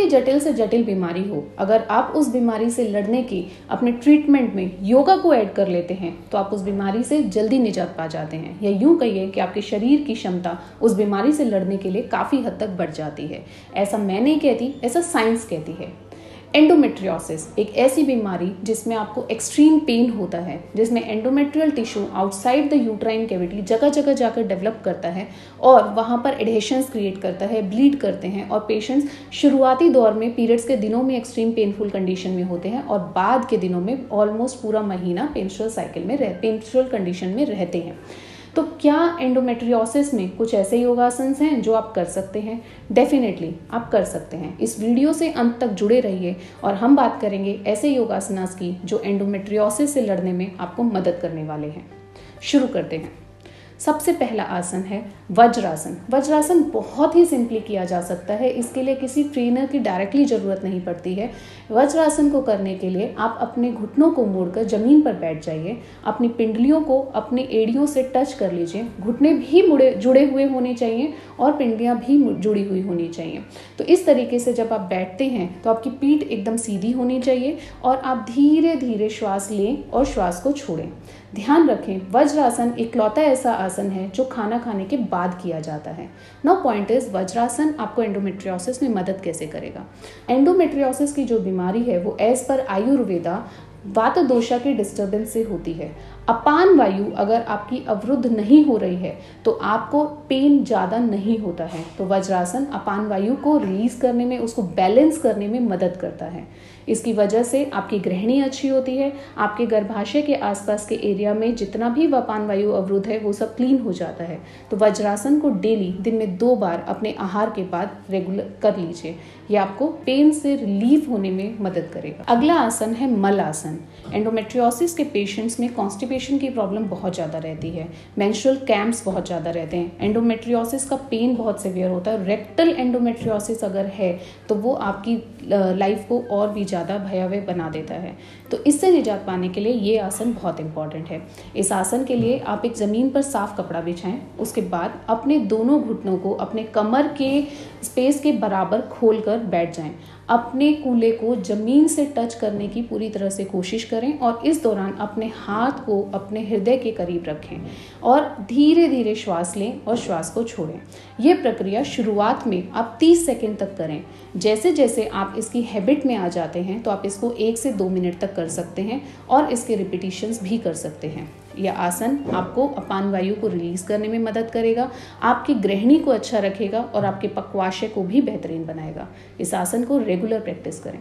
भी जटिल से जटिल बीमारी हो, अगर आप उस बीमारी से लड़ने की अपने ट्रीटमेंट में योगा को ऐड कर लेते हैं तो आप उस बीमारी से जल्दी निजात पा जाते हैं, या यूं कहिए कि आपके शरीर की क्षमता उस बीमारी से लड़ने के लिए काफ़ी हद तक बढ़ जाती है। ऐसा मैं नहीं कहती, ऐसा साइंस कहती है। एंडोमेट्रियोसिस एक ऐसी बीमारी जिसमें आपको एक्सट्रीम पेन होता है, जिसमें endometrial tissue outside the uterine cavity जगह जगह जाकर डेवलप करता है और वहाँ पर एडहेशंस क्रिएट करता है, ब्लीड करते हैं और पेशेंट्स शुरुआती दौर में पीरियड्स के दिनों में एक्सट्रीम पेनफुल कंडीशन में होते हैं और बाद के दिनों में ऑलमोस्ट पूरा महीना पेंस्ट्रुअल कंडीशन में रहते हैं। तो क्या एंडोमेट्रियोसिस में कुछ ऐसे योगासन्स हैं जो आप कर सकते हैं? डेफिनेटली आप कर सकते हैं। इस वीडियो से अंत तक जुड़े रहिए और हम बात करेंगे ऐसे योगासनास की जो एंडोमेट्रियोसिस से लड़ने में आपको मदद करने वाले हैं। शुरू करते हैं। सबसे पहला आसन है वज्रासन। वज्रासन बहुत ही सिंपली किया जा सकता है, इसके लिए किसी ट्रेनर की डायरेक्टली ज़रूरत नहीं पड़ती है। वज्रासन को करने के लिए आप अपने घुटनों को मोड़कर ज़मीन पर बैठ जाइए, अपनी पिंडलियों को अपने एड़ियों से टच कर लीजिए, घुटने भी जुड़े हुए होने चाहिए और पिंडलियाँ भी जुड़ी हुई होनी चाहिए। तो इस तरीके से जब आप बैठते हैं तो आपकी पीठ एकदम सीधी होनी चाहिए और आप धीरे धीरे श्वास लें और श्वास को छोड़ें। ध्यान रखें, वज्रासन इकलौता ऐसा आसन है जो खाना खाने के बाद किया जाता है। नाउ पॉइंट इज, वज्रासन आपको एंडोमेट्रियोसिस में मदद कैसे करेगा? एंडोमेट्रियोसिस की जो बीमारी है वो एज पर आयुर्वेदा वात दोषा के डिस्टर्बेंस से होती है। अपान वायु अगर आपकी अवरुद्ध नहीं हो रही है तो आपको पेन ज़्यादा नहीं होता है। तो वज्रासन अपान वायु को रिलीज करने में, उसको बैलेंस करने में मदद करता है। इसकी वजह से आपकी ग्रहणी अच्छी होती है, आपके गर्भाशय के आसपास के एरिया में जितना भी अपान वायु अवरुद्ध है वो सब क्लीन हो जाता है। तो वज्रासन को डेली दिन में 2 बार अपने आहार के बाद रेगुलर कर लीजिए, ये आपको पेन से रिलीफ होने में मदद करेगा। अगला आसन है मल आसन। एंडोमेट्रियोसिस के पेशेंट्स में कॉन्स्टिपेशन की प्रॉब्लम बहुत ज़्यादा रहती है, मेंस्ट्रुअल क्रैम्प्स बहुत ज़्यादा रहते हैं, एंडोमेट्रियोसिस का पेन बहुत सीवियर होता है। रेक्टल एंडोमेट्रियोसिस अगर है तो वो आपकी लाइफ को और भी ज़्यादा भयावह बना देता है। तो इससे निजात पाने के लिए ये आसन बहुत इंपॉर्टेंट है। इस आसन के लिए आप एक ज़मीन पर साफ कपड़ा बिछाएं, उसके बाद अपने दोनों घुटनों को अपने कमर के स्पेस के बराबर खोलकर बैठ जाएं। अपने कूल्हे को जमीन से टच करने की पूरी तरह से कोशिश करें और इस दौरान अपने हाथ को अपने हृदय के करीब रखें और धीरे धीरे श्वास लें और श्वास को छोड़ें। यह प्रक्रिया शुरुआत में आप 30 सेकंड तक करें। जैसे जैसे आप इसकी हैबिट में आ जाते हैं तो आप इसको 1 से 2 मिनट तक कर सकते हैं और इसके रिपीटिशंस भी कर सकते हैं। यह आसन आपको अपान वायु को रिलीज करने में मदद करेगा, आपकी ग्रहणी को अच्छा रखेगा और आपके पक्वाशय को भी बेहतरीन बनाएगा। इस आसन को रेगुलर प्रैक्टिस करें।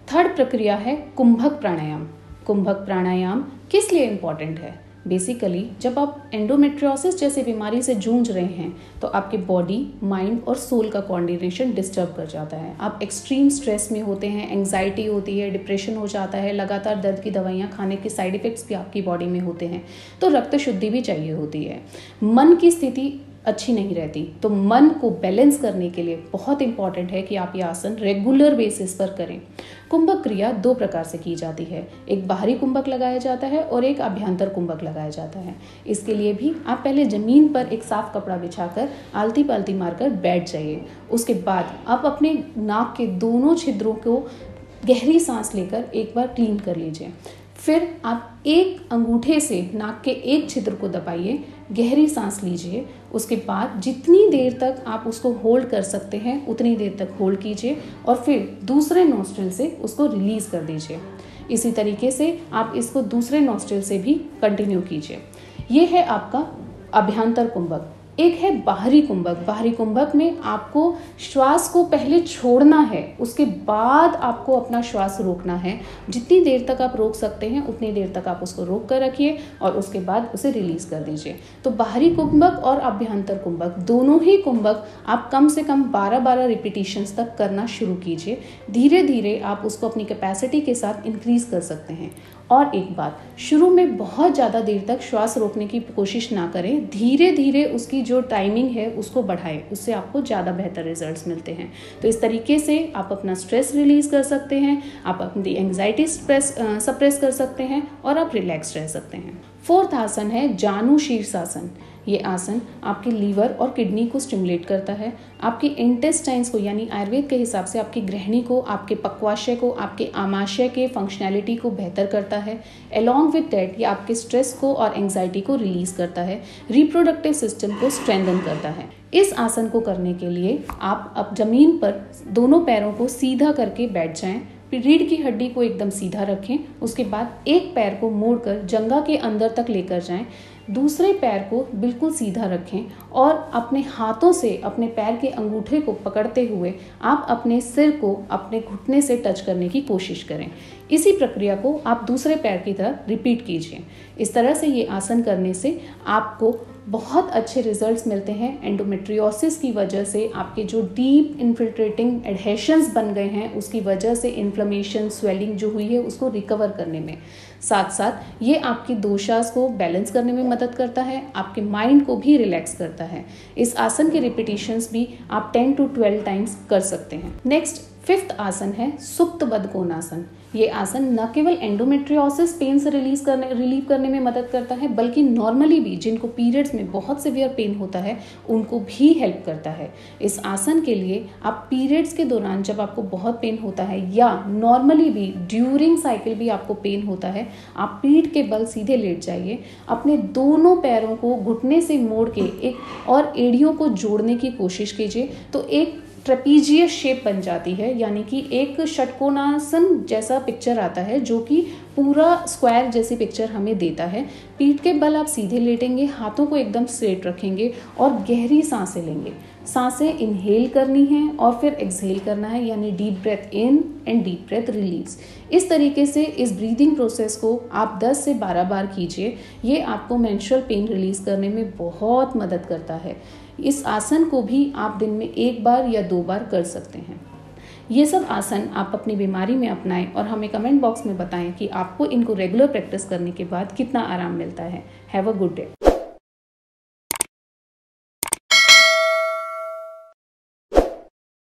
थर्ड प्रक्रिया है कुंभक प्राणायाम। कुंभक प्राणायाम किस लिए इम्पॉर्टेंट है? बेसिकली जब आप एंडोमेट्रियोसिस जैसी बीमारी से जूझ रहे हैं तो आपके बॉडी, माइंड और सोल का कोऑर्डिनेशन डिस्टर्ब कर जाता है। आप एक्सट्रीम स्ट्रेस में होते हैं, एंग्जाइटी होती है, डिप्रेशन हो जाता है, लगातार दर्द की दवाइयाँ खाने के साइड इफ़ेक्ट्स भी आपकी बॉडी में होते हैं। तो रक्त शुद्धि भी चाहिए होती है। मन की स्थिति अच्छी नहीं रहती, तो मन को बैलेंस करने के लिए बहुत इंपॉर्टेंट है कि आप ये आसन रेगुलर बेसिस पर करें। कुंभक क्रिया 2 प्रकार से की जाती है, एक बाहरी कुंभक लगाया जाता है और एक अभ्यंतर कुंभक लगाया जाता है। इसके लिए भी आप पहले जमीन पर एक साफ कपड़ा बिछाकर आलती पालती मारकर बैठ जाइए। उसके बाद आप अपने नाक के दोनों छिद्रों को गहरी सांस लेकर एक बार क्लीन कर लीजिए। फिर आप एक अंगूठे से नाक के एक छिद्र को दबाइए, गहरी सांस लीजिए। उसके बाद जितनी देर तक आप उसको होल्ड कर सकते हैं उतनी देर तक होल्ड कीजिए और फिर दूसरे नॉस्ट्रिल से उसको रिलीज कर दीजिए। इसी तरीके से आप इसको दूसरे नॉस्ट्रिल से भी कंटिन्यू कीजिए। ये है आपका अभ्यंतर कुंभक। एक है बाहरी कुंभक। बाहरी कुंभक में आपको श्वास को पहले छोड़ना है, उसके बाद आपको अपना श्वास रोकना है। जितनी देर तक आप रोक सकते हैं उतनी देर तक आप उसको रोक कर रखिए और उसके बाद उसे रिलीज कर दीजिए। तो बाहरी कुंभक और अभ्यंतर कुंभक दोनों ही कुंभक आप कम से कम 12-12 रिपीटिशंस तक करना शुरू कीजिए। धीरे धीरे आप उसको अपनी कैपेसिटी के साथ इंक्रीज कर सकते हैं। और एक बात, शुरू में बहुत ज़्यादा देर तक श्वास रोकने की कोशिश ना करें, धीरे धीरे उसकी जो टाइमिंग है उसको बढ़ाएं, उससे आपको ज़्यादा बेहतर रिजल्ट्स मिलते हैं। तो इस तरीके से आप अपना स्ट्रेस रिलीज कर सकते हैं, आप अपनी एंग्जाइटी सप्रेस कर सकते हैं और आप रिलैक्स रह सकते हैं। 4th आसन है जानु शीर्षासन। ये आसन आपके लीवर और किडनी को स्टिमुलेट करता है, आपके इंटेस्टाइन्स को यानी आयुर्वेद के हिसाब से आपकी गृहिणी को, आपके पक्वाशय को, आपके आमाशय के फंक्शनैलिटी को बेहतर करता है। अलॉन्ग विद दैट ये आपके स्ट्रेस को और एंग्जाइटी को रिलीज करता है, रिप्रोडक्टिव सिस्टम को स्ट्रेंथन करता है। इस आसन को करने के लिए आप अब जमीन पर दोनों पैरों को सीधा करके बैठ जाएं, रीढ़ की हड्डी को एकदम सीधा रखें। उसके बाद एक पैर को मोड़कर जंघा के अंदर तक लेकर जाएं, दूसरे पैर को बिल्कुल सीधा रखें और अपने हाथों से अपने पैर के अंगूठे को पकड़ते हुए आप अपने सिर को अपने घुटने से टच करने की कोशिश करें। इसी प्रक्रिया को आप दूसरे पैर की तरह रिपीट कीजिए। इस तरह से ये आसन करने से आपको बहुत अच्छे रिजल्ट्स मिलते हैं। एंडोमेट्रियोसिस की वजह से आपके जो डीप इन्फिल्ट्रेटिंग एडहेशंस बन गए हैं उसकी वजह से इन्फ्लेमेशन, स्वेलिंग जो हुई है उसको रिकवर करने में, साथ साथ ये आपकी दोषास को बैलेंस करने में मदद करता है, आपके माइंड को भी रिलैक्स करता है। इस आसन के रिपीटिशंस भी आप 10 to 12 टाइम्स कर सकते हैं। नेक्स्ट 5th आसन है सुप्त बद्धकोणासन। ये आसन न केवल एंडोमेट्रियोसिस पेन से रिलीव करने में मदद करता है, बल्कि नॉर्मली भी जिनको पीरियड्स में बहुत सीवियर पेन होता है उनको भी हेल्प करता है। इस आसन के लिए आप पीरियड्स के दौरान जब आपको बहुत पेन होता है या नॉर्मली भी ड्यूरिंग साइकिल भी आपको पेन होता है, आप पीठ के बल सीधे लेट जाइए, अपने दोनों पैरों को घुटने से मोड़ के एक और एड़ियों को जोड़ने की कोशिश कीजिए तो एक ट्रेपीजियस शेप बन जाती है, यानी कि एक षटकोणासन जैसा पिक्चर आता है जो कि पूरा स्क्वायर जैसी पिक्चर हमें देता है। पीठ के बल आप सीधे लेटेंगे, हाथों को एकदम स्ट्रेट रखेंगे और गहरी सांसें लेंगे। सांसें इनहेल करनी है और फिर एक्सहेल करना है, यानी deep breath in and deep breath release. इस तरीके से इस ब्रीदिंग प्रोसेस को आप 10 से 12 बार कीजिए। ये आपको मेंस्ट्रुअल पेन रिलीज करने में बहुत मदद करता है। इस आसन को भी आप दिन में 1 बार या 2 बार कर सकते हैं। ये सब आसन आप अपनी बीमारी में अपनाएं और हमें कमेंट बॉक्स में बताएं कि आपको इनको रेगुलर प्रैक्टिस करने के बाद कितना आराम मिलता है। Have a good day.